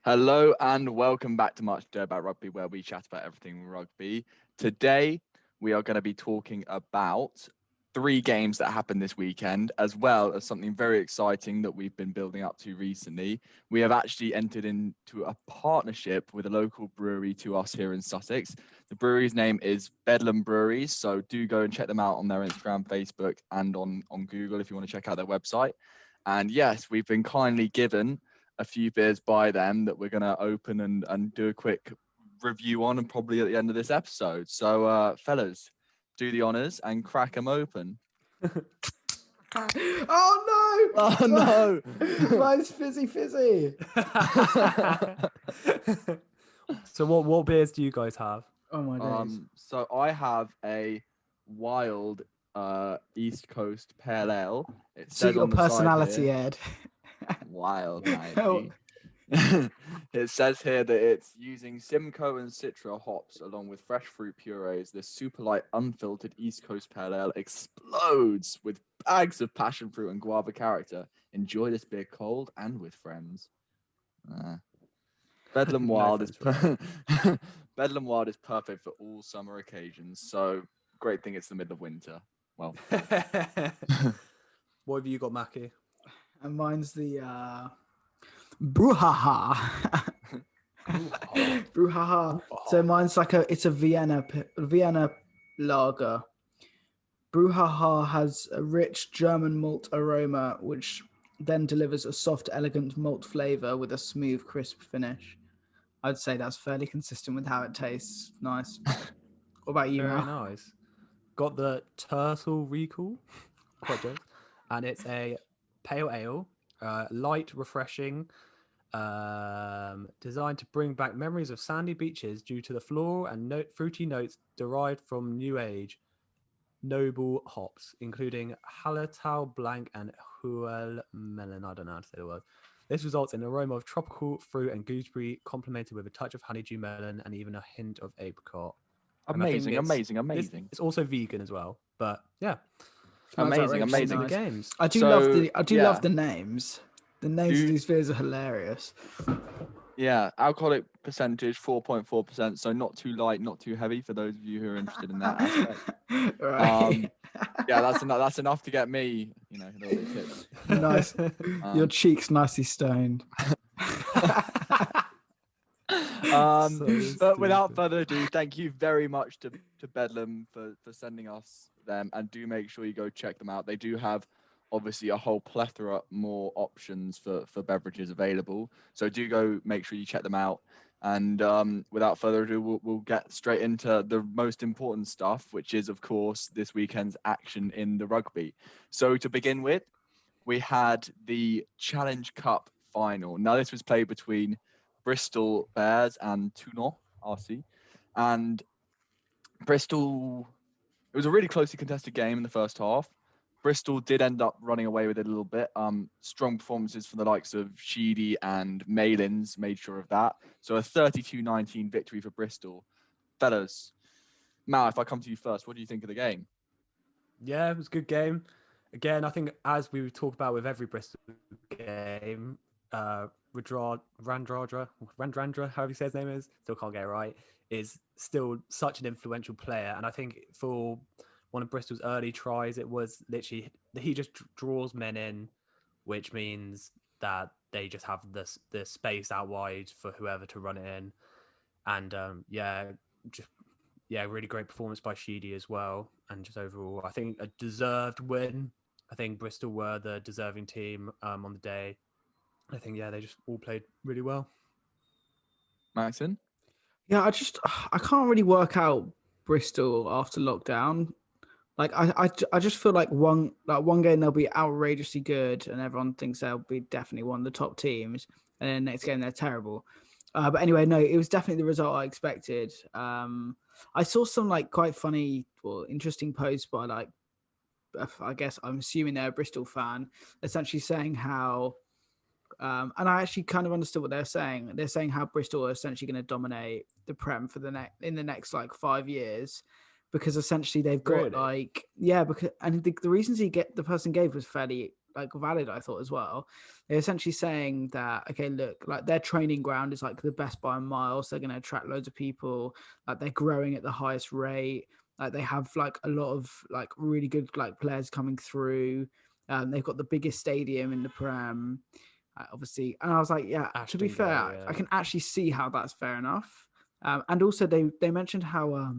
Hello and welcome back to Much Ado About Rugby, where we chat about everything rugby. Today, we are going to be talking about 3 games that happened this weekend, as well as something very exciting that we've been building up to recently. We have actually entered into a partnership with a local brewery to us here in Sussex. The brewery's name is Bedlam Brewery, so do go and check them out on their Instagram, Facebook, and on Google if you want to check out their website. And yes, we've been kindly given a few beers by them that we're going to open and do a quick review on, and probably at the end of this episode. So fellas, do the honors and crack them open. Oh no! Oh no! Mine's fizzy. So what beers do you guys have? Oh my days. So I have a wild East Coast Pale Ale. It So says your on the personality, side here, Ed. wild, mate. Oh. It says here that it's using Simcoe and Citra hops along with fresh fruit purees. This super light, unfiltered East Coast Pale Ale explodes with bags of passion fruit and guava character. Enjoy this beer cold and with friends. Bedlam Wild is Bedlam Wild is perfect for all summer occasions. So great thing it's the middle of winter. Well, What have you got, Mackie? And mine's the Brouhaha. Brouhaha. So mine's like it's a Vienna lager. Brouhaha has a rich German malt aroma, which then delivers a soft, elegant malt flavor with a smooth, crisp finish. I'd say that's fairly consistent with how it tastes. Nice. What about you, Very Mal? nice. Got the Turtle Recall, quite jokes, and it's a pale ale, light, refreshing, designed to bring back memories of sandy beaches due to the floral and fruity notes derived from New Age noble hops, including Hallertau Blanc and Huel Melon. I don't know how to say the word. This results in an aroma of tropical fruit and gooseberry, complemented with a touch of honeydew melon and even a hint of apricot. amazing. It's also vegan as well, but yeah, Smells Amazing. outrageously the nice. games. I do So, love the names. The names of these beers are hilarious. Yeah, alcoholic percentage 4.4%, so not too light, not too heavy for those of you who are interested in that aspect. Right. Yeah, that's enough to get me, a little bit tipsy. Nice. Your cheeks nicely stoned. But without further ado, thank you very much to Bedlam for sending us them, and do make sure you go check them out. They do have obviously a whole plethora more options for beverages available, so do go make sure you check them out. And without further ado, we'll get straight into the most important stuff, which is, of course, this weekend's action in the rugby. So to begin with, we had the Challenge Cup final. Now, this was played between Bristol Bears and Toulon RC. And Bristol, it was a really closely contested game in the first half. Bristol did end up running away with it a little bit. Strong performances from the likes of Sheedy and Malins made sure of that. So a 32-19 victory for Bristol. Fellas, Mal, if I come to you first, what do you think of the game? Yeah, it was a good game. Again, I think as we would talk about with every Bristol game, Randrandra, however you say his name is, still can't get it right, is still such an influential player. And I think for one of Bristol's early tries, it was literally, he just draws men in, which means that they just have the space out wide for whoever to run it in. And really great performance by Sheedy as well. And just overall, I think a deserved win. I think Bristol were the deserving team on the day. I think, they just all played really well. Macsen? Yeah, I can't really work out Bristol after lockdown. Like I just feel like one game they'll be outrageously good and everyone thinks they'll be definitely one of the top teams, and then next game they're terrible. But anyway, no, it was definitely the result I expected. I saw some quite funny or interesting posts by I guess I'm assuming they're a Bristol fan, essentially saying how, and I actually kind of understood what they're saying. They're saying how Bristol are essentially going to dominate the Prem for in the next 5 years, because essentially they've got Really? because the reasons the person gave was fairly like valid, I thought, as well. They're essentially saying that, okay, look, like their training ground is like the best by a mile, so they're going to attract loads of people. Like they're growing at the highest rate. Like they have like a lot of like really good like players coming through. They've got the biggest stadium in the Prem, obviously. And I was like, yeah, to be Ashton fair, Gate, I yeah. can actually see how that's fair enough. And also they mentioned how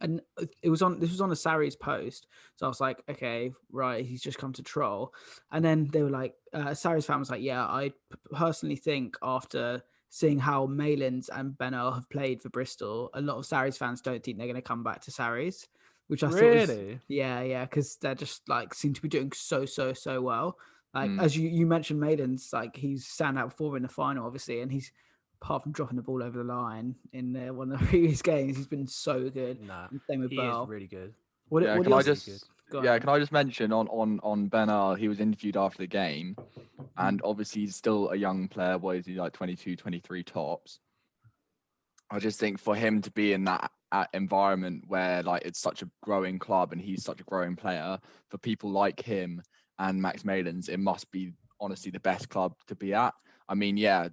and this was on a Sarri's post, so I was like, okay, right, he's just come to troll. And then they were like, Sarri's fan was like, yeah, I personally think after seeing how Malins and Benno have played for Bristol, a lot of Sarri's fans don't think they're going to come back to Sarri's, which I thought was Really? yeah, because they're just like seem to be doing so well. Like Mm. as you mentioned, Malins, like he's stand out for in the final, obviously, and he's apart from dropping the ball over the line in one of the previous games, he's been so good. Nah, And same with he is Bell. really good. Yeah, What can are I your Really good. just go yeah, on? can I just mention on Ben R, he was interviewed after the game, and obviously he's still a young player. What is he, like 22, 23 tops? I just think for him to be in that environment where like it's such a growing club and he's such a growing player, for people like him and Max Malins, it must be honestly the best club to be at. I mean, yeah,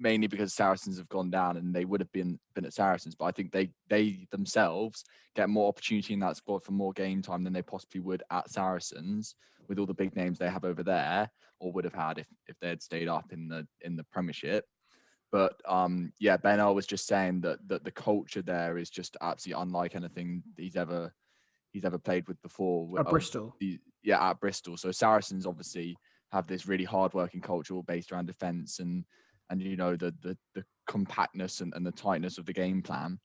mainly because Saracens have gone down and they would have been at Saracens, but I think they themselves get more opportunity in that squad for more game time than they possibly would at Saracens with all the big names they have over there, or would have had if they had stayed up in the Premiership. But yeah, Ben was just saying that the culture there is just absolutely unlike anything he's ever played with before. At Bristol. At Bristol. So Saracens obviously have this really hardworking culture all based around defence and you know the compactness and the tightness of the game plan.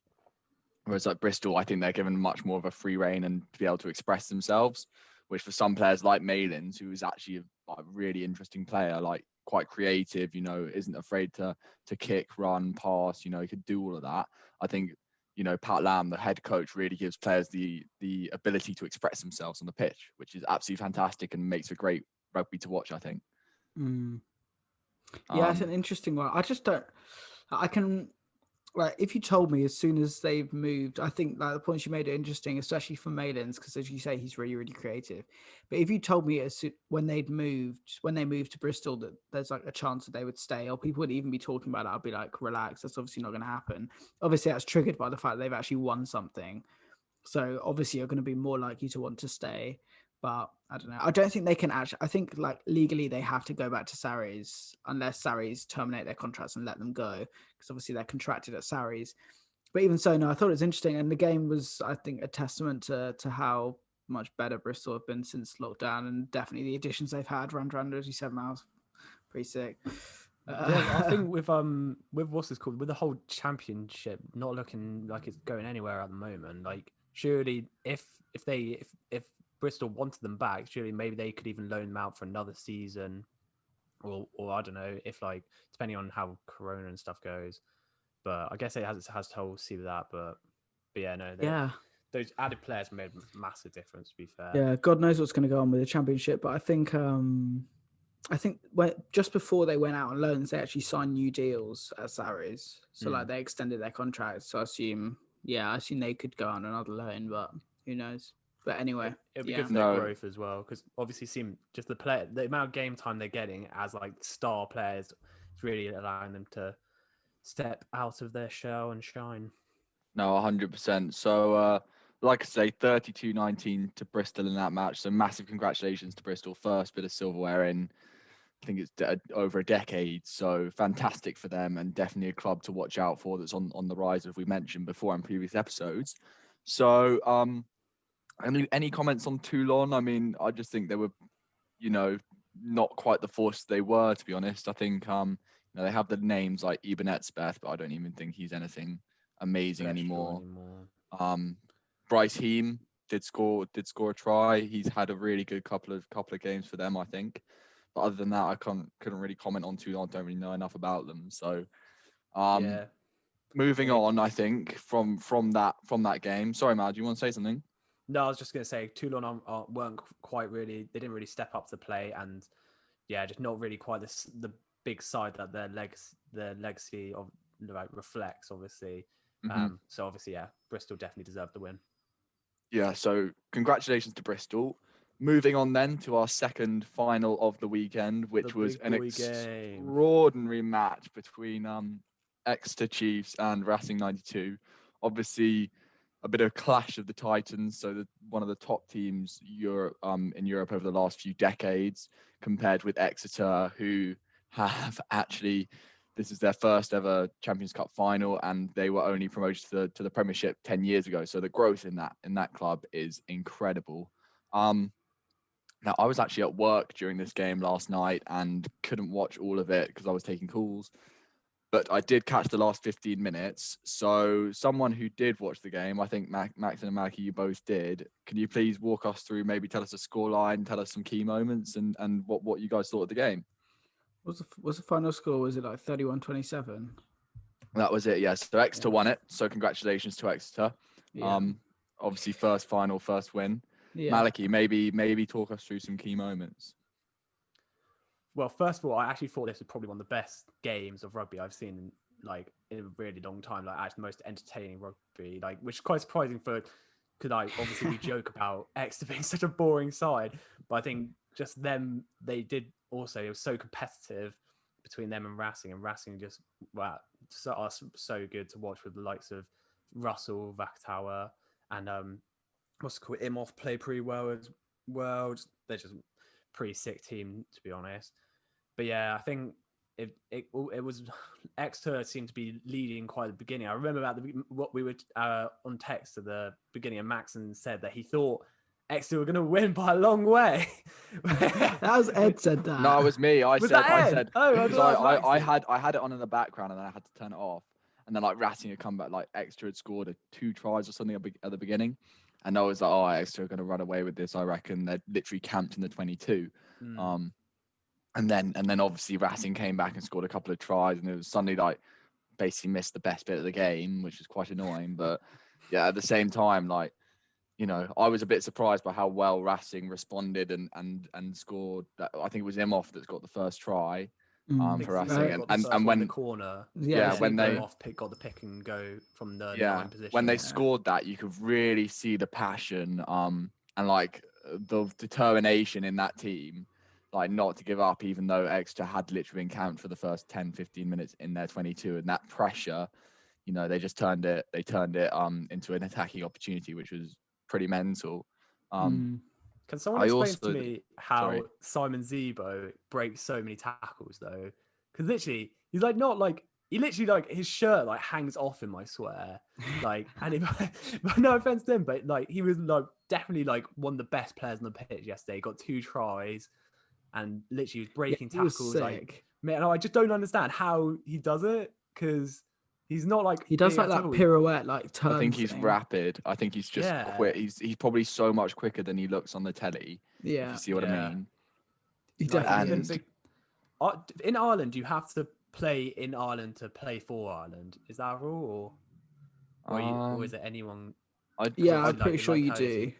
Whereas at Bristol, I think they're given much more of a free reign and to be able to express themselves, which for some players like Malins, who is actually a really interesting player, like quite creative, you know, isn't afraid to kick, run, pass, you know, he could do all of that. I think, you know, Pat Lam, the head coach, really gives players the ability to express themselves on the pitch, which is absolutely fantastic and makes for great rugby to watch, I think. Yeah, it's an interesting one. I just don't. I can like if you told me as soon as they've moved, I think like the points you made are interesting, especially for Malins, because as you say, he's really creative. But if you told me when they moved to Bristol, that there's like a chance that they would stay, or people would even be talking about it, I'd be like, relax, that's obviously not going to happen. Obviously, that's triggered by the fact that they've actually won something. So obviously you're going to be more likely to want to stay. But I don't know. I don't think they can actually. I think like legally they have to go back to Sarries unless Sarries terminate their contracts and let them go, because obviously they're contracted at Sarries. But even so, no, I thought it was interesting, and the game was, I think, a testament to how much better Bristol have been since lockdown, and definitely the additions they've had. Randrander, as you said, Miles, pretty sick. Yeah, I think with what's this called, with the whole championship not looking like it's going anywhere at the moment, like surely if Bristol wanted them back, surely maybe they could even loan them out for another season, or I don't know, if like depending on how Corona and stuff goes. But I guess it has to whole see with that. But yeah, no, yeah. those added players made a massive difference. To be fair, Yeah, God knows what's going to go on with the championship, but I think just before they went out on loans, they actually signed new deals at Sarries. So like they extended their contracts. So I assume they could go on another loan, but who knows? But anyway, it'll be yeah. good for their growth as well, because obviously seem just the amount of game time they're getting as like star players is really allowing them to step out of their shell and shine. No, 100%. So, like I say, 32-19 to Bristol in that match. So massive congratulations to Bristol. First bit of silverware in, I think it's over a decade. So fantastic for them, and definitely a club to watch out for that's on the rise, as we mentioned before in previous episodes. So, any comments on Toulon? I mean, I just think they were, you know, not quite the force they were, to be honest. I think, you know, they have the names like Eben Etzbeth, but I don't even think he's anything amazing anymore. Bryce Heem did score a try. He's had a really good couple of games for them, I think. But other than that, I couldn't really comment on Toulon. Don't really know enough about them. So, Yeah. moving on, I think from that game. Sorry, Mal, do you want to say something? No, I was just going to say Toulon weren't quite really. They didn't really step up to play, and yeah, just not really quite the big side that their legacy of like reflects. Obviously, so obviously, yeah, Bristol definitely deserved the win. Yeah, so congratulations to Bristol. Moving on then to our second final of the weekend, which The was big an boy game. extraordinary match between Exeter Chiefs and Racing 92. Obviously, a bit of clash of the Titans, so one of the top teams in Europe over the last few decades, compared with Exeter, who have actually, this is their first ever Champions Cup final, and they were only promoted to the Premiership 10 years ago. So the growth in that club is incredible. Now, I was actually at work during this game last night and couldn't watch all of it because I was taking calls, but I did catch the last 15 minutes. So someone who did watch the game, I think Macsen and Malachi, you both did. Can you please walk us through, maybe tell us a scoreline, tell us some key moments and what you guys thought of the game? What's the final score? Was it like 31-27? That was it, yes. So Exeter won it. So congratulations to Exeter. Yeah. Obviously first final, first win. Yeah. Malachi, maybe talk us through some key moments. Well, first of all, I actually thought this was probably one of the best games of rugby I've seen in a really long time. Like, actually, the most entertaining rugby. Like, which is quite surprising because obviously we joke about Exeter being such a boring side, but I think just them, they did also. It was so competitive between them and Racing just are so good to watch with the likes of Russell, Vakatawa, and what's it called, Imhoff play pretty well as well. They're just pretty sick team, to be honest. But yeah, I think it was Exeter seemed to be leading quite at the beginning. I remember what we were on text at the beginning, and Macsen said that he thought Exeter were going to win by a long way. That was Ed said that. No, it was me. I said because I had it on in the background and then I had to turn it off. And then like Racing had come back, like Exeter had scored 2 tries or something at the beginning. And I was like, oh, Exeter are going to run away with this. I reckon they're literally camped in the 22. And then obviously Racing came back and scored a couple of tries, and it was suddenly like basically missed the best bit of the game, which was quite annoying. But yeah, at the same time, like, you know, I was a bit surprised by how well Racing responded and scored. That, I think it was Imhoff that's got the first try for Racing, and when the corner, when they got the pick and go from the 9 position. when they scored that, you could really see the passion and like the determination in that team, like not to give up, even though Exeter had literally been camped for the first 10-15 minutes in their 22, and that pressure, you know, they just turned it into an attacking opportunity, which was pretty mental. Can someone explain to me how Simon Zebo breaks so many tackles though? Because literally, he's like not like he literally like his shirt like hangs off him, I swear. Like, and but no offense to him, but like he was like definitely like one of the best players on the pitch yesterday. He got 2 tries, and literally was breaking tackles. Like, man, I just don't understand how he does it because he's not like he does like that pirouette, like turn. I think he's rapid. I think he's just quick. He's probably so much quicker than he looks on the telly. Yeah, if you see what I mean. He definitely is. In Ireland, you have to play in Ireland to play for Ireland. Is that a rule, or is it anyone? I'm pretty sure you do.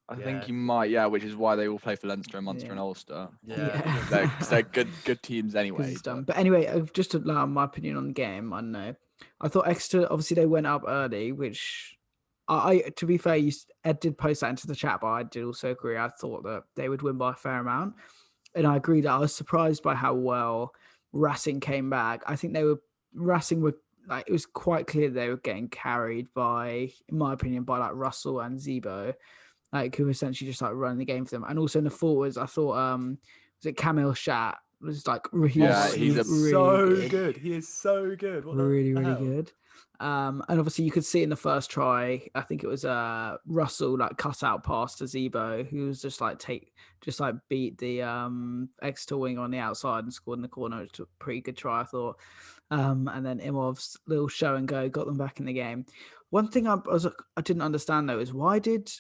I think you might, which is why they all play for Leinster and Munster and Ulster. They're good teams anyway. But anyway, just to allow my opinion on the game, I don't know. I thought Exeter, obviously they went up early, which I to be fair, Ed did post that into the chat, but I did also agree. I thought that they would win by a fair amount. And I agree that I was surprised by how well Racing came back. I think Racing were like, it was quite clear they were getting carried by, in my opinion, by like Russell and Zebo, like who essentially just like running the game for them. And also in the forwards, I thought was it Camille Shat was like he's so good. He is so good. Really good. And obviously you could see in the first try, I think it was Russell like cut out pass to Zebo, who was just beat the Exeter wing on the outside and scored in the corner. It's a pretty good try, I thought. And then Imhov's little show and go got them back in the game. One thing I didn't understand though is why did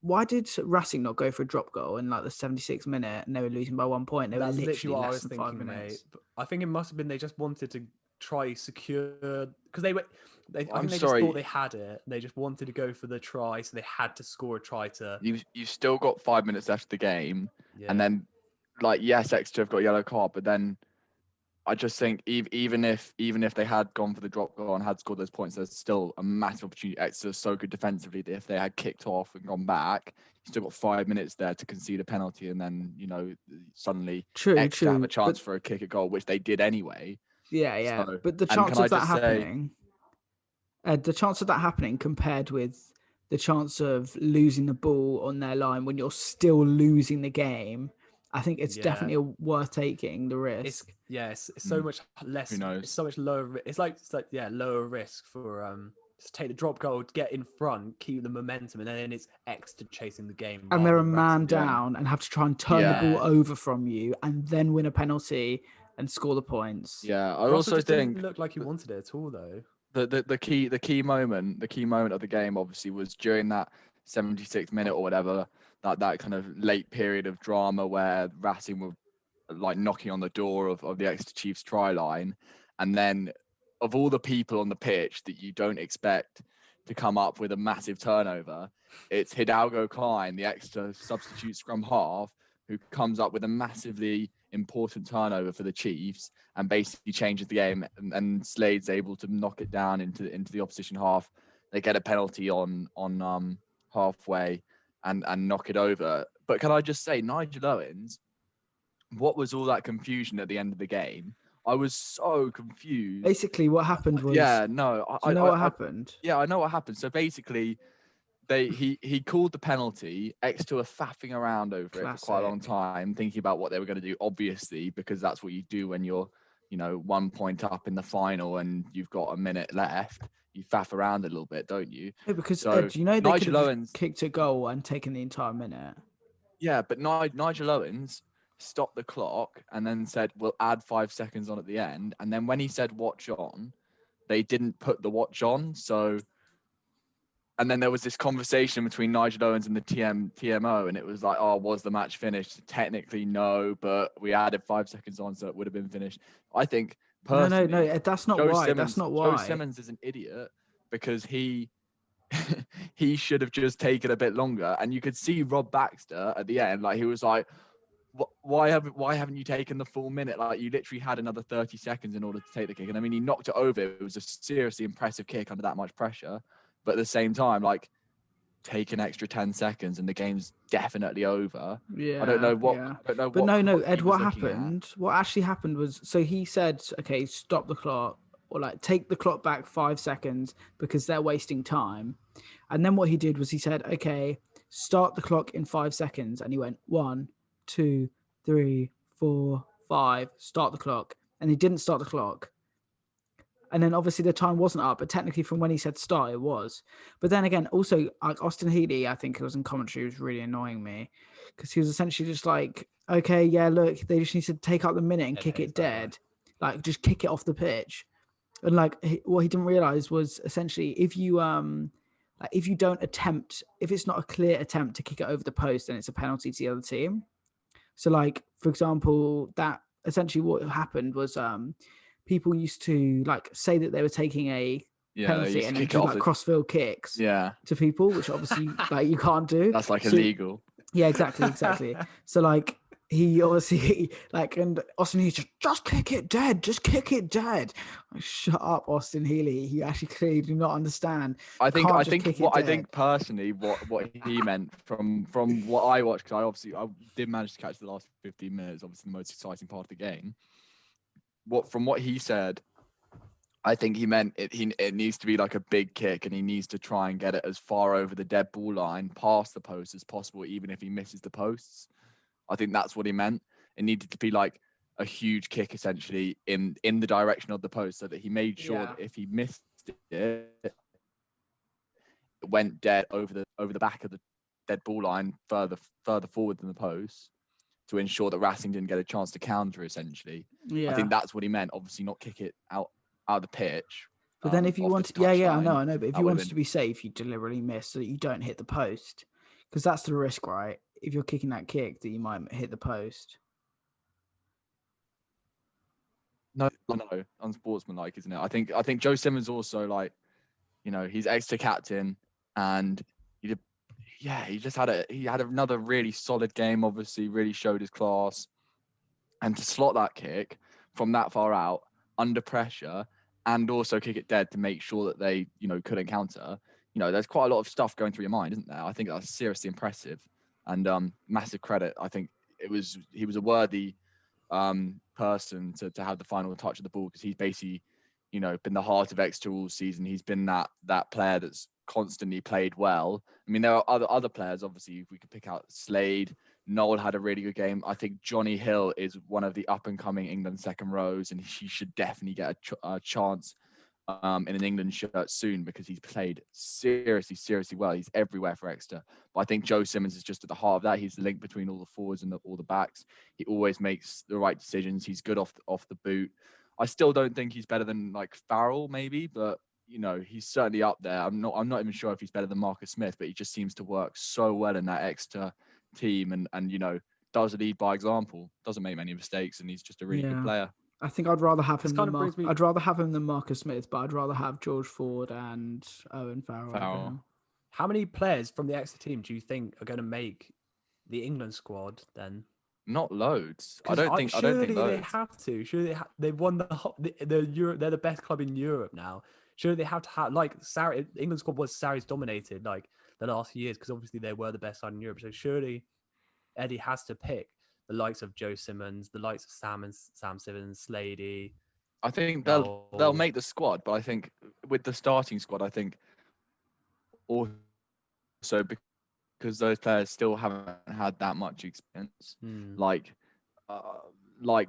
Racing not go for a drop goal in like the 76th minute and they were losing by 1 point? They were literally what less I was than thinking, 5 minutes. Mate. I think it must have been they just wanted to try secure because I think they just thought they had it. They just wanted to go for the try, so they had to score a try to. You still got 5 minutes left of the game, and then like yes, Exeter have got a yellow card, but then I just think even if they had gone for the drop goal and had scored those points, there's still a massive opportunity. Exeter's so good defensively that if they had kicked off and gone back, you still got 5 minutes there to concede a penalty, and then suddenly Exeter have a chance for a kick at goal, which they did anyway. Yeah. So, but the chance of that happening, the chance of that happening compared with the chance of losing the ball on their line when you're still losing the game, I think it's definitely worth taking the risk. It's so much less. It's so much lower. It's like lower risk for just take the drop goal, get in front, keep the momentum, and then it's Exeter chasing the game. And they're a man down and have to try and turn the ball over from you, and then win a penalty and score the points. Yeah, I also think didn't look like he wanted it at all, though. The key moment of the game obviously was during that 76th minute or whatever, that kind of late period of drama where Racing were like knocking on the door of the Exeter Chiefs try line, and then of all the people on the pitch that you don't expect to come up with a massive turnover, it's Hidalgo Klein, the Exeter substitute scrum half, who comes up with a massively important turnover for the Chiefs and basically changes the game, and Slade's able to knock it down into the opposition half. They get a penalty on halfway and knock it over. But can I just say, Nigel Owens, what was all that confusion at the end of the game? I was so confused. Basically, what happened was... Yeah, no. I know what happened? Yeah, I know what happened. So basically, he called the penalty. Exeter were faffing around over it for quite a long time, thinking about what they were going to do, obviously, because that's what you do when you're, 1 point up in the final and you've got a minute left. You faff around a little bit, don't you? Yeah, because, Ed, they could have kicked a goal and taken the entire minute. Yeah, but Nigel Owens stopped the clock and then said, we'll add 5 seconds on at the end. And then when he said watch on, they didn't put the watch on. So, and then there was this conversation between Nigel Owens and the TMO, and it was like, oh, was the match finished? Technically, no, but we added 5 seconds on, so it would have been finished. I think personally... No, that's not why. That's not why. Joe Simmons is an idiot because he should have just taken a bit longer. And you could see Rob Baxter at the end, like he was like, why haven't you taken the full minute? Like you literally had another 30 seconds in order to take the kick. And I mean, he knocked it over. It was a seriously impressive kick under that much pressure. But at the same time, like take an extra 10 seconds and the game's definitely over. Yeah. I don't know what. Yeah. I don't know but what, no, Ed, what happened? What actually happened was, so he said, okay, stop the clock, or like take the clock back 5 seconds because they're wasting time. And then what he did was he said, okay, start the clock in 5 seconds. And he went 1, 2, 3, 4, 5, start the clock. And he didn't start the clock. And then obviously the time wasn't up, but technically from when he said start, it was. But then again, also like Austin Healey, I think it was in commentary, was really annoying me because he was essentially just like, okay, yeah, look, they just need to take out the minute and kick it dead. Like just kick it off the pitch. And like what he didn't realize was essentially if you don't attempt, if it's not a clear attempt to kick it over the post, then it's a penalty to the other team. So like, for example, that essentially what happened was people used to like say that they were taking a penalty and then do like crossfield kicks to people, which obviously like you can't do. That's like illegal. Yeah, exactly. So like he obviously like, and Austin Healey just kick it dead. Like, shut up, Austin Healey. You actually clearly do not understand. I think personally what he meant from what I watched, because I did manage to catch the last 15 minutes, obviously the most exciting part of the game. From what he said, I think he meant it needs to be like a big kick, and he needs to try and get it as far over the dead ball line past the post as possible, even if he misses the posts. I think that's what he meant. It needed to be like a huge kick, essentially, in the direction of the post, so that he made sure that if he missed it, it went dead over the back of the dead ball line, further forward than the post, to ensure that Racing didn't get a chance to counter, essentially. Yeah. I think that's what he meant. Obviously, not kick it out of the pitch. But then if you want to, I know. But if you wanted to be safe, you deliberately miss so that you don't hit the post, because that's the risk, right? If you're kicking that kick, that you might hit the post. No, unsportsmanlike, isn't it? I think Joe Simmons also, like, he's Exeter captain, and he had another really solid game. Obviously, really showed his class, and to slot that kick from that far out under pressure and also kick it dead to make sure that they, couldn't counter. There's quite a lot of stuff going through your mind, isn't there? I think that's seriously impressive and massive credit. I think he was a worthy person to have the final touch of the ball because he's basically, been the heart of Exeter all season. He's been that player that's constantly played well. I mean, there are other players, obviously, if we could pick out Slade. Noel had a really good game. I think Johnny Hill is one of the up-and-coming England second rows, and he should definitely get a chance in an England shirt soon because he's played seriously well. He's everywhere for Exeter. But I think Joe Simmons is just at the heart of that. He's the link between all the forwards and all the backs. He always makes the right decisions. He's good off the boot. I still don't think he's better than like Farrell maybe, but he's certainly up there. I'm not even sure if he's better than Marcus Smith, but he just seems to work so well in that Exeter team and does lead by example, doesn't make many mistakes, and he's just a really good player. I think I'd rather have him I'd rather have him than Marcus Smith, but I'd rather have George Ford and Owen Farrell. How many players from the Exeter team do you think are going to make the England squad then? Not loads. I don't think loads. They have to. Surely they've won the Europe. They're the best club in Europe now. Surely they have to have Sarri. England squad was Sarri's dominated like the last few years because obviously they were the best side in Europe. So surely Eddie has to pick the likes of Joe Simmons, the likes of Sam Simmons, Slady. I think they'll make the squad, but I think with the starting squad, I think also because those players still haven't had that much experience. Like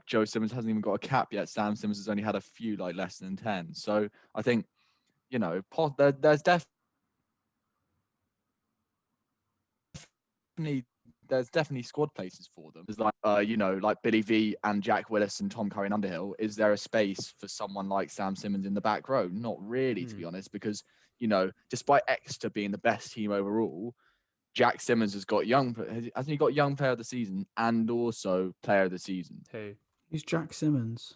Joe Simmons hasn't even got a cap yet. Sam Simmons has only had a few, like less than 10. So I think, there's definitely squad places for them. There's like Billy V and Jack Willis and Tom Curry and Underhill. Is there a space for someone like Sam Simmons in the back row? Not really, to be honest, because, despite Exeter being the best team overall, Jack Simmons hasn't he got young player of the season and also player of the season? Who's Jack Simmons?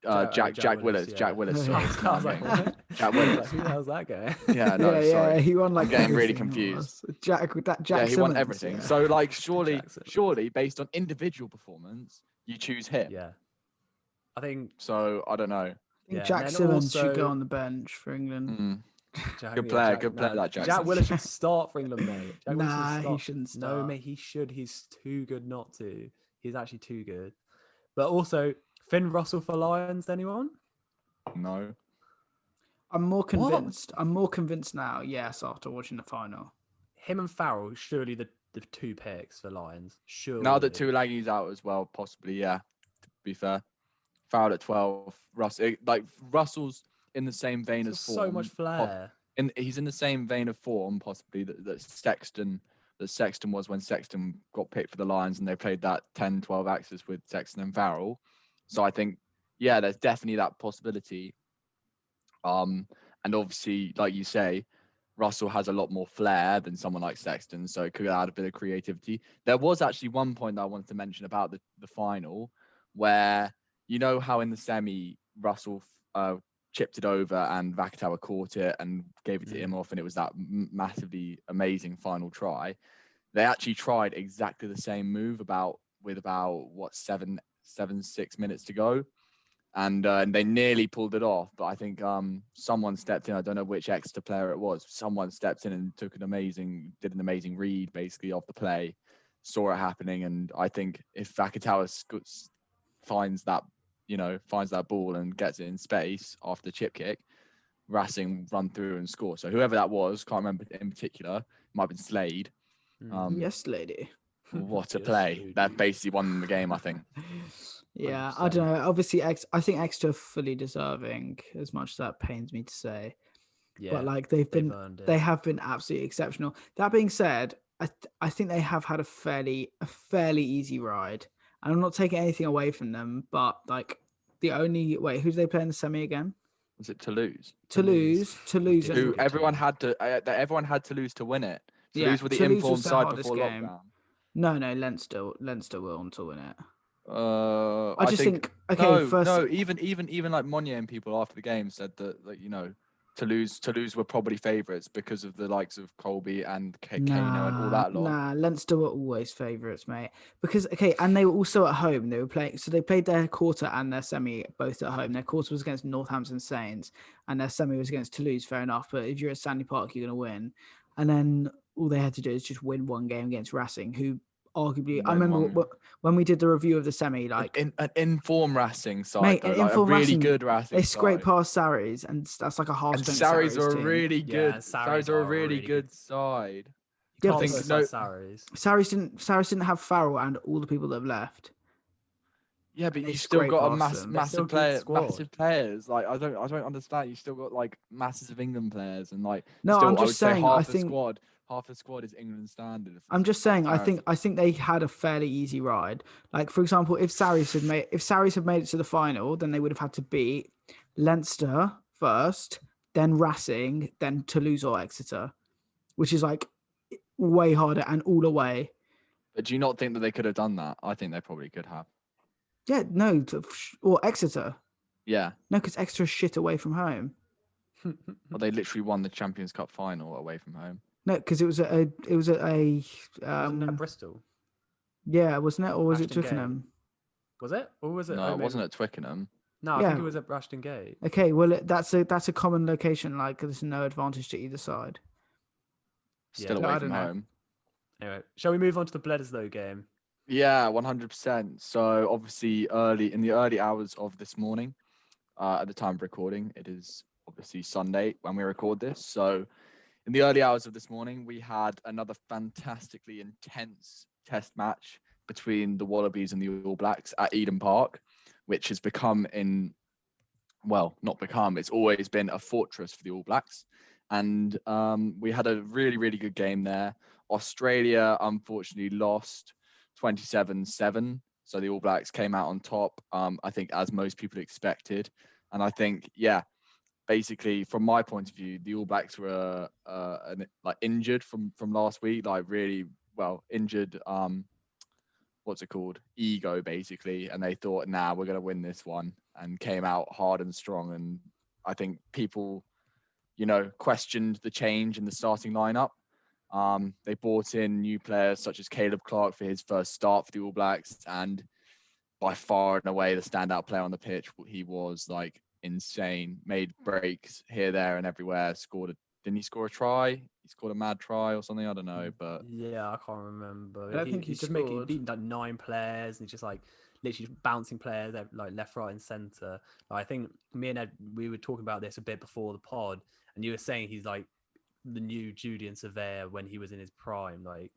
Jack Willis. Yeah. Jack Willis. Sorry. I was like, what? Jack Willis. Who the hell's that guy? Yeah, no, yeah, sorry. He won like. I'm getting really confused. Jack Simmons, he won everything. Yeah. So like, surely, based on individual performance, you choose him. Yeah, I think. So I don't know. I think Jack Simmons should go on the bench for England. Good player, that Jack. Jack Willis should start for England, mate. He shouldn't start. No, mate, he should. He's too good not to. He's actually too good. But also, Finn Russell for Lions, anyone? No. I'm more convinced. What? I'm more convinced now, yes, after watching the final. Him and Farrell, surely the two picks for Lions. Surely. Now that Tuilagi's out as well, possibly, yeah, to be fair. Farrell at 12. Russell's in the same vein as form. So much flair. He's in the same vein of form, possibly, that Sexton was when Sexton got picked for the Lions and they played that 10-12 axis with Sexton and Farrell. So I think, yeah, there's definitely that possibility. And obviously, like you say, Russell has a lot more flair than someone like Sexton, so it could add a bit of creativity. There was actually one point that I wanted to mention about the final where, how in the semi, Russell chipped it over and Vakatawa caught it and gave it to Imhoff, and it was that massively amazing final try. They actually tried exactly the same move with about 6 minutes to go, and they nearly pulled it off. But I think someone stepped in. I don't know which Exeter player it was. Someone stepped in and did an amazing read basically off the play, saw it happening, and I think if Vakatawa finds that ball and gets it in space after the chip kick, Racing run through and score. So whoever that was, can't remember in particular, might have been Slade. Yes, lady. What a play. That basically won the game, I think. Yeah, 100%. I don't know. Obviously, I think Exeter fully deserving, as much as that pains me to say. Yeah, but they have been absolutely exceptional. That being said, I think they have had a fairly easy ride. And I'm not taking anything away from them, but who do they play in the semi again? Was it Toulouse? Toulouse. Who everyone had to lose to win it. Toulouse were the informed side before lockdown. No, Leinster were on to win it. I just think okay. No, even like Monnier and people after the game said that Toulouse were probably favourites because of the likes of Colby and Kano and all that lot. Nah, Leinster were always favourites, mate. Because and they were also at home. They were playing, so they played their quarter and their semi both at home. Their quarter was against Northampton Saints, and their semi was against Toulouse. Fair enough, but if you're at Sandy Park, you're going to win. And then all they had to do is just win one game against Racing, who arguably, I remember when we did the review of the semi, like an informed Racing side, mate, though, an like a informed really Racing, good Racing they side. scraped past Sarries, and that's like a half And strength Sarries are a team. really good. Yeah, Sarries are a really good side. You Yeah, can't but criticize Sarries. Sarries didn't have Farrell and all the people that have left. Yeah, but They you still got a scraped past them. massive players. Like I don't understand. You still got like masses of England players, and like No, still, I'm I would just say saying. half the squad is England standard. I'm just saying. I think they had a fairly easy ride. Like for example, if Sarries had made it to the final, then they would have had to beat Leinster first, then Racing, then Toulouse or Exeter, which is like way harder and all away. But do you not think that they could have done that? I think they probably could have. Yeah, no, or Exeter. Yeah. No, because Exeter is shit away from home. Well, they literally won the Champions Cup final away from home. No, because it was at Wasn't that Bristol? Yeah, wasn't it, or was it Ashton Twickenham? Gate. Was it, or was it? No, it wasn't at Twickenham. No, I think it was at Ashton Gate. Okay, well that's a common location. Like there's no advantage to either side. Still away from home. Anyway, shall we move on to the Bledisloe game? Yeah, 100%. So obviously in the early hours of this morning, at the time of recording, it is obviously Sunday when we record this. So in the early hours of this morning, we had another fantastically intense test match between the Wallabies and the All Blacks at Eden Park, which has it's always been a fortress for the All Blacks. And we had a really, really good game there. Australia, unfortunately, lost 27-7. So the All Blacks came out on top, I think, as most people expected. And I think, basically, from my point of view, the All Blacks were injured from last week, like really injured. What's it called? Ego, basically. And they thought, we're going to win this one, and came out hard and strong. And I think people, questioned the change in the starting lineup. They brought in new players such as Caleb Clark for his first start for the All Blacks, and by far and away the standout player on the pitch. He was like insane, made breaks here, there, and everywhere. Didn't he score a try? He scored a mad try or something. I don't know, but yeah, I can't remember. I don't think he's just beating like 9 players, and he's just like literally bouncing players like left, right, and centre. I think me and Ed, we were talking about this a bit before the pod, and you were saying he's like the new Julian Surveyor when he was in his prime. Like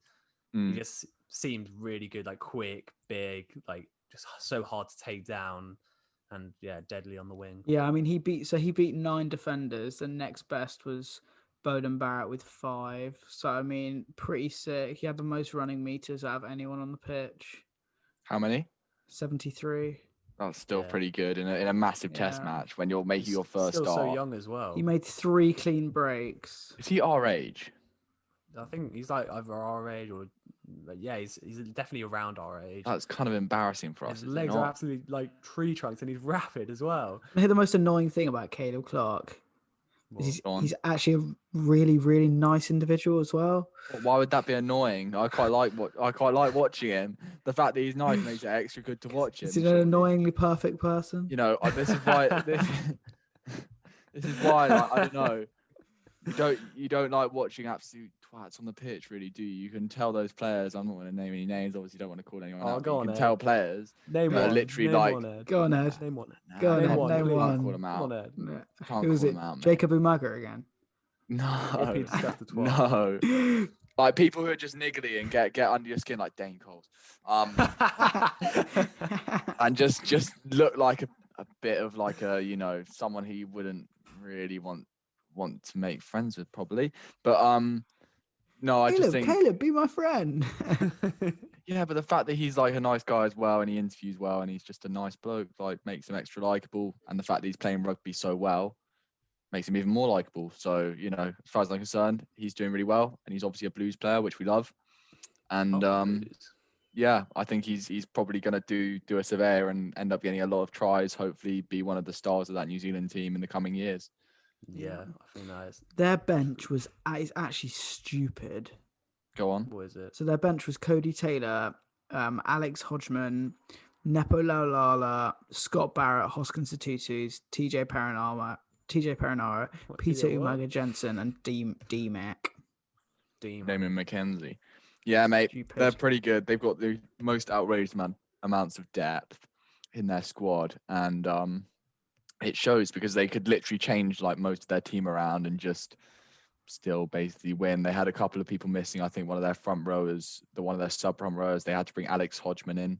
he just seemed really good, like quick, big, like just so hard to take down, and deadly on the wing. Yeah, I mean he beat 9 defenders. The next best was Bowden Barrett with 5. So I mean, pretty sick. He had the most running meters out of anyone on the pitch. How many? 73. That's still pretty good in a massive test match when you're making your first start. So young as well. He made 3 clean breaks. Is he our age? I think he's like either our age or, he's definitely around our age. That's kind of embarrassing for us. His legs are absolutely like tree trunks, and he's rapid as well. I hear the most annoying thing about Caleb Clark is he's actually a really, really nice individual as well. Why would that be annoying? I quite like watching him. The fact that he's nice makes it extra good to watch him. Is he an annoyingly perfect person? This is why. This is why I don't know. You don't like watching absolute twats on the pitch, really, do you? You can tell those players. I'm not going to name any names. Obviously, don't want to call anyone out. You can tell players. Name one. Literally Go on, Ed. Name one. Go on, Ed. Name one. Call them out. Who was it? Jacob Umaga again? No. Like people who are just niggly and get under your skin, like Dane Coles, and just look like a bit of like a someone who you wouldn't really want to make friends with, probably. But no, I just think Caleb, be my friend. Yeah, but the fact that he's like a nice guy as well, and he interviews well, and he's just a nice bloke, like makes him extra likable. And the fact that he's playing rugby so well makes him even more likable. So, as far as I'm concerned, he's doing really well, and he's obviously a Blues player, which we love. And I think he's probably going to do a surveyor and end up getting a lot of tries. Hopefully, be one of the stars of that New Zealand team in the coming years. Yeah, I think that is. Their bench is actually stupid. Go on. What is it? So their bench was Cody Taylor, Alex Hodgman, Nepo Laulala, Scott Barrett, Hoskins Satutus, TJ Perinara, Peter Umaga Jensen, and D Mac. Damon McKenzie. Yeah, mate, they're pretty good. They've got the most outrageous amounts of depth in their squad, and it shows because they could literally change like most of their team around and just still basically win. They had a couple of people missing. I think one of their front rowers, one of their sub front rowers, they had to bring Alex Hodgman in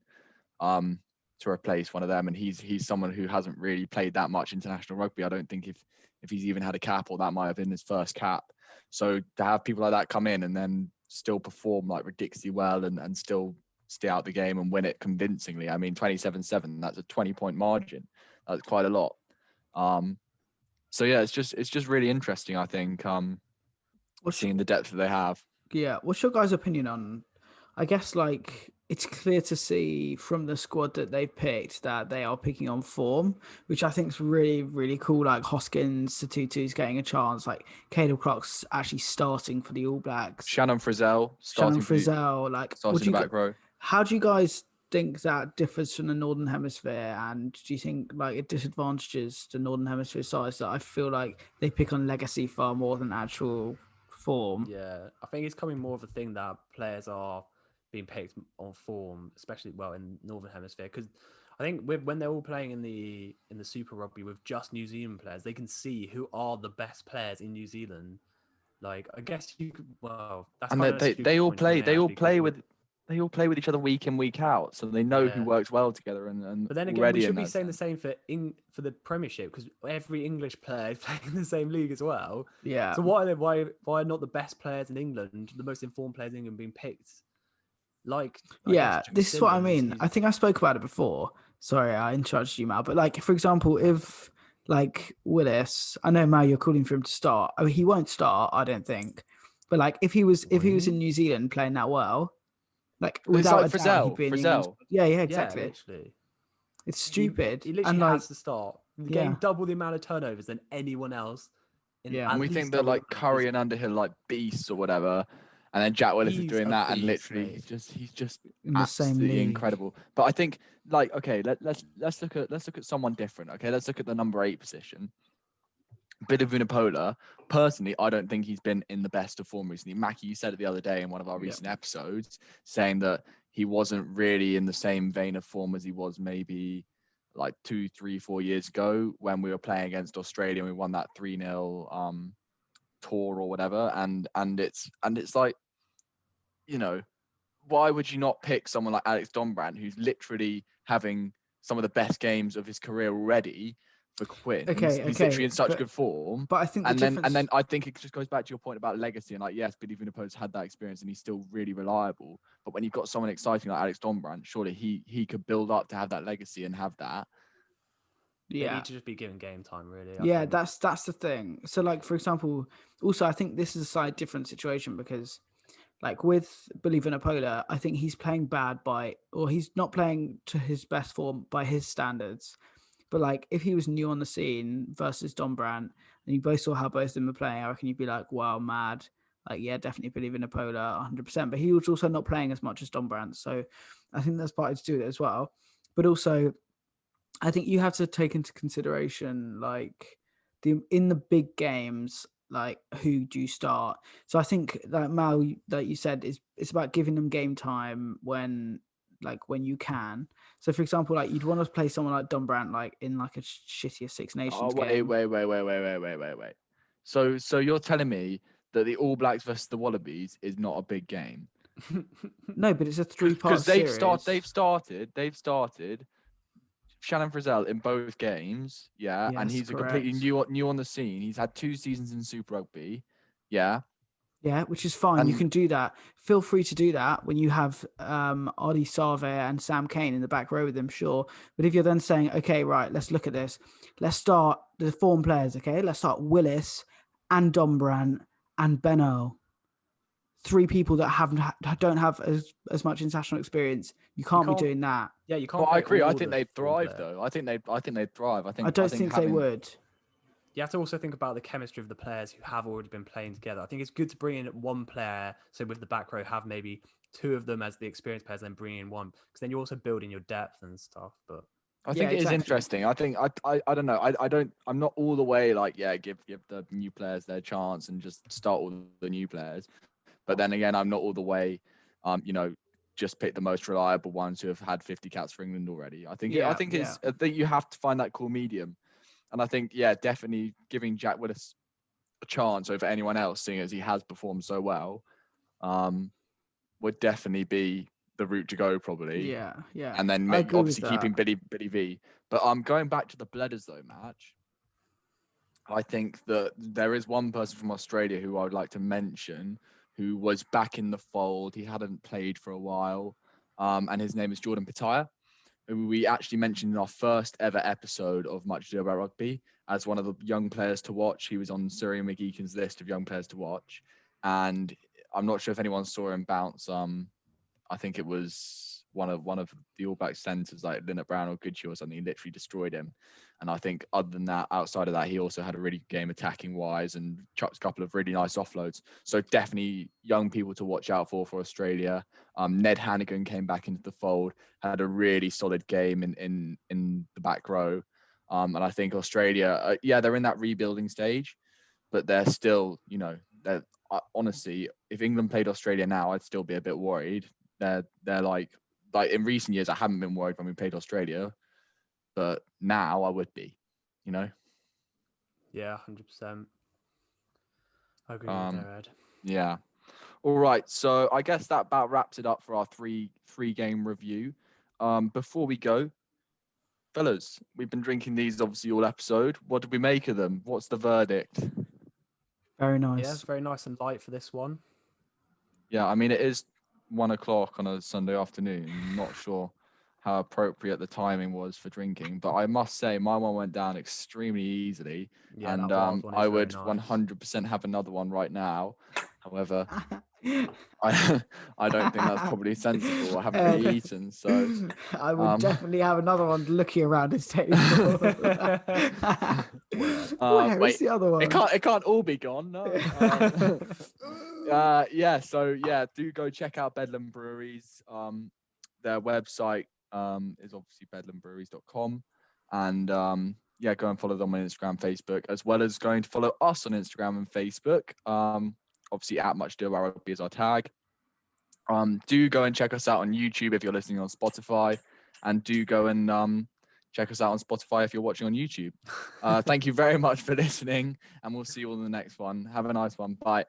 to replace one of them, and he's someone who hasn't really played that much international rugby. I don't think if he's even had a cap, or that might have been his first cap. So to have people like that come in and then still perform like ridiculously well and still stay out the game and win it convincingly. I mean, 27-7, that's a 20-point margin. That's quite a lot. So yeah, it's just really interesting, I think, seeing the depth that they have. Yeah. What's your guys' opinion on, I guess, like, it's clear to see from the squad that they've picked that they are picking on form, which I think is really, really cool. Like Hoskins, Satutu's getting a chance. Like Caleb Clark's actually starting for the All Blacks. Shannon Frizzell starting in the back row. How do you guys think that differs from the Northern Hemisphere? And do you think like it disadvantages the Northern Hemisphere sides that I feel like they pick on legacy far more than actual form? Yeah, I think it's coming more of a thing that players are being picked on form, especially in Northern Hemisphere, because I think when they're all playing in the Super Rugby with just New Zealand players, they can see who are the best players in New Zealand. Like, I guess you could. Well, that's and they all play with each other week in, week out, so they know who works well together. And but then again, we should be saying the same for the Premiership, because every English player is playing in the same league as well. Yeah. So why are not the best players in England, the most informed players in England, being picked? This is what I mean. I think I spoke about it before. Sorry, I interrupted you, Mal. But like, for example, if like Willis, I know Mal, you're calling for him to start. I mean, he won't start, I don't think. But like, if he was in New Zealand playing that well, like without it's like Frizzell. Yeah, exactly. Yeah, literally. It's stupid. He literally has to start. Getting double the amount of turnovers than anyone else. And we think that like Curry and Underhill like beasts or whatever. And then Jack Willis is doing that, and literally he's just in the same league. Incredible. But I think like, okay, let's look at someone different. Okay, let's look at the number 8 position. Bit of Vunipola. Personally, I don't think he's been in the best of form recently. Mackie, you said it the other day in one of our recent episodes, saying that he wasn't really in the same vein of form as he was maybe like 2, 3, 4 years ago when we were playing against Australia and we won that 3-0 tour or whatever, and it's like, you know, why would you not pick someone like Alex Dombrandt, who's literally having some of the best games of his career already for Quinn? He's literally in such good form. But I think and then I think it just goes back to your point about legacy, and like, yes, Billy Vunipo's had that experience and he's still really reliable, but when you've got someone exciting like Alex Dombrandt, surely he could build up to have that legacy and have that. They need to just be given game time, really. I think. That's the thing. So, like, for example, also, I think this is a slightly different situation because, like, with Billy Vunipola, I think he's playing he's not playing to his best form by his standards. But, like, if he was new on the scene versus Dombrandt, and you both saw how both of them were playing, I reckon you'd be like, wow, mad. Like, yeah, definitely Billy Vunipola, 100%. But he was also not playing as much as Dombrandt. So, I think that's part to do with it as well. But also, I think you have to take into consideration like in the big games, like who do you start? So I think that Mal, that you said, it's about giving them game time when you can. So for example, like you'd want to play someone like Dombrandt like in like a shittier Six Nations game. Wait. So you're telling me that the All Blacks versus the Wallabies is not a big game? No, but it's a 3-part series. They've started Shannon Frizzell in both games, and he's correct. A completely new on the scene. He's had 2 seasons in Super Rugby, Yeah, which is fine. You can do that. Feel free to do that when you have Adi Save and Sam Kane in the back row with them, sure. But if you're then saying, okay, right, let's look at this. Let's start the form players, okay? Let's start Willis and Dombrandt and Benno. 3 people that don't have as much international experience. You can't be doing that. Yeah, you can't. Well, I agree. I think they'd thrive, though. I think they'd thrive. I don't think they would. you have to also think about the chemistry of the players who have already been playing together. I think it's good to bring in one player. So with the back row, have maybe two of them as the experienced players, and then bring in one, because then you're also building your depth and stuff. But I think it is interesting. I think I don't know. I'm not all the way like, yeah, give the new players their chance and just start all the new players. But then again, I'm not all the way, just pick the most reliable ones who have had 50 caps for England already. I think I think you have to find that cool medium. And I think, definitely giving Jack Willis a chance over anyone else, seeing as he has performed so well, would definitely be the route to go, probably. Yeah. And then obviously keeping Billy V. But going back to the Bledisloe match, I think that there is one person from Australia who I would like to mention who was back in the fold. He hadn't played for a while, and his name is Jordan Pitaya, who we actually mentioned in our first ever episode of Much Ado About Rugby as one of the young players to watch. He was on Surrey McGeechan's list of young players to watch, and I'm not sure if anyone saw him bounce. I think it was one of the All Black centres like Linnett Brown or Goodhue or something. He literally destroyed him. And I think other than that, outside of that, he also had a really good game attacking wise and chucked a couple of really nice offloads. So definitely young people to watch out for Australia. Ned Hannigan came back into the fold, had a really solid game in the back row. And I think Australia, they're in that rebuilding stage, but they're still, honestly, if England played Australia now, I'd still be a bit worried. They're like in recent years, I haven't been worried when we played Australia, but now I would be, Yeah, 100%. I agree with that, Ed. Yeah. All right. So I guess that about wraps it up for our three game review. Before we go, fellas, we've been drinking these obviously all episode. What did we make of them? What's the verdict? Very nice. Yeah, it's very nice and light for this one. Yeah, I mean, it is 1 o'clock on a Sunday afternoon. I'm not sure how appropriate the timing was for drinking, but I must say my one went down extremely easily. Yeah, and I would 100% have another one right now. However, I don't think that's probably sensible. I haven't really eaten, so I would definitely have another one looking around his table. Where is the other one? It can't all be gone. No. Do go check out Bedlam Breweries. Their website is obviously bedlambreweries.com, and go and follow them on Instagram, Facebook, as well as going to follow us on Instagram and Facebook. Obviously at Much Ado About Rugby is our tag. Do go and check us out on YouTube if you're listening on Spotify, and do go and check us out on Spotify if you're watching on YouTube. Thank you very much for listening, and we'll see you all in the next one. Have a nice one. Bye.